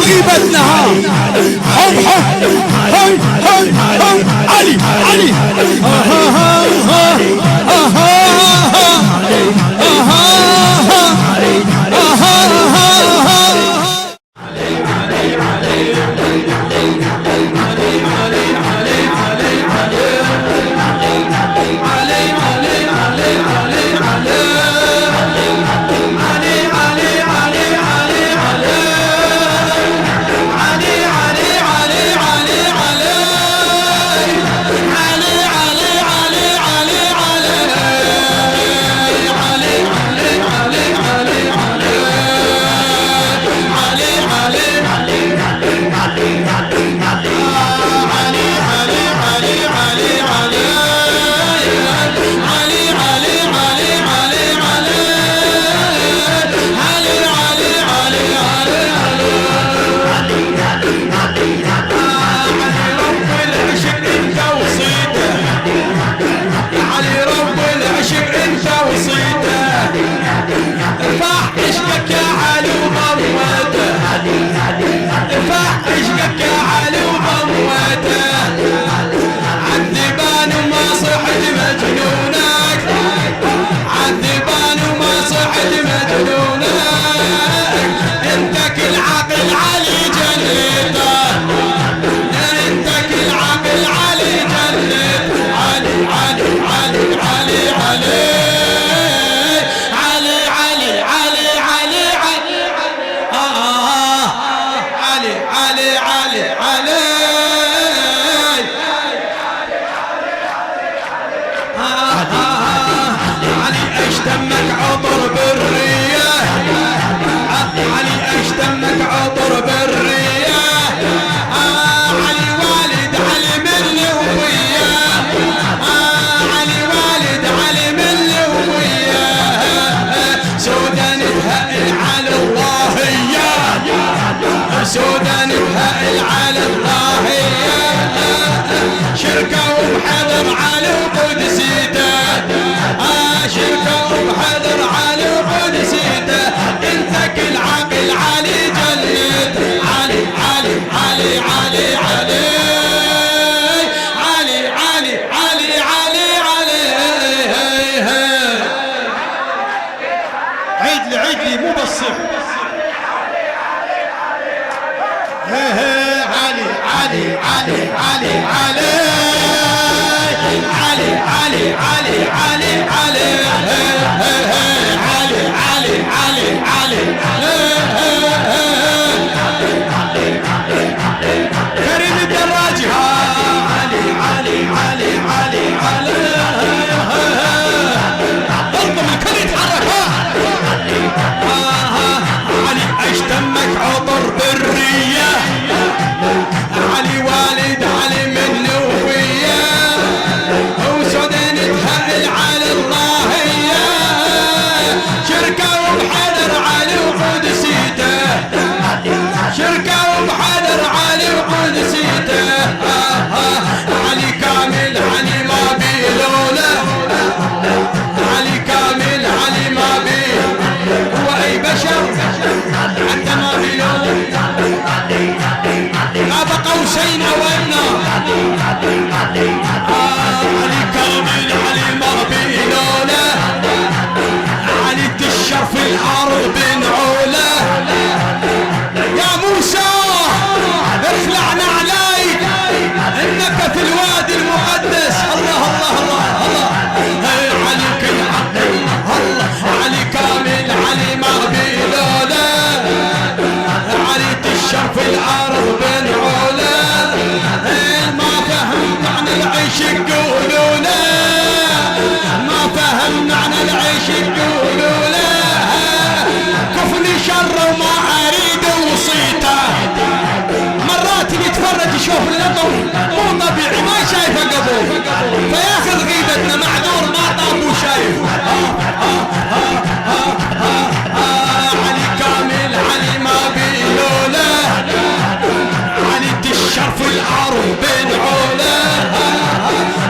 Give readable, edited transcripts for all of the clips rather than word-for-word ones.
غيبتنا حب حب هاي هاي هاي علي علي قوسين او ادنى علي كامل علي ما بيلوله علي تشر في الارض بنعوله يا موسى اخلعنا عليك انك في الوادي المقدس الله الله الله الله علي كل الله علي كامل علي ما بيلوله علي تشر في الارض بنعوله ما فهم معنى العيش يقولونه ما فهم معنى العيش يقولونه كفني شر وما اريد وصيته مرات يتفرج يشوف النظر مو طبيعي ما شايفه قبل فياخذ غيبتنا معذور ما طاب وشايف علي كامل علي ما بيلوله علي تشر في الارض بنعوله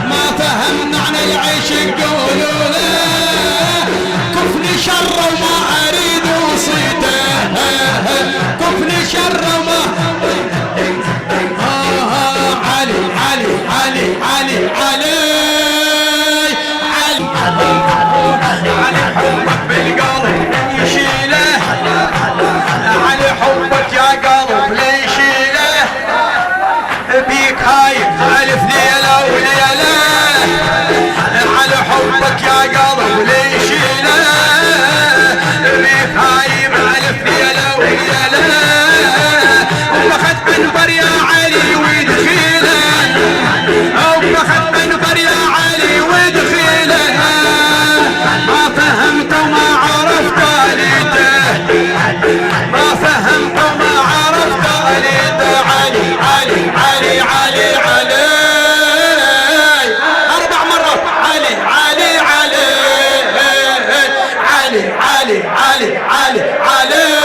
ما فهم معنى العيش يقولونه كفني شر وما اريد وصيته كفني شر وما ما فهمت وما عرفت اريد علي علي علي علي علي 4 مرات علي علي علي علي علي علي علي علي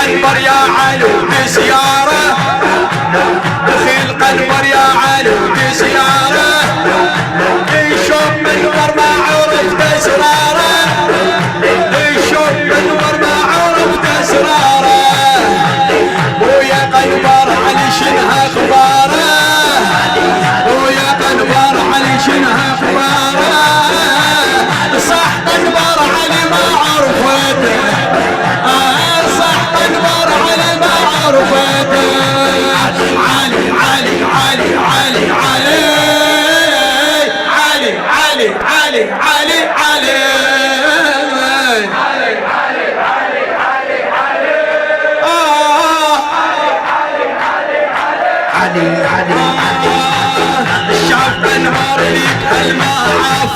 قنبر يا علي بسيارة دخيل قنبر يا علي بسيارة يشوف منور ما عرفت اسراره يشوف منور ما عرفت اسراره ويا قنبر علي شنها اخباره ويا قنبر علي شنها اخباره صح قنبر علي ما عرفته علي علي علي علي علي علي علي علي علي علي علي علي الشعب انهار ليك هالمعاف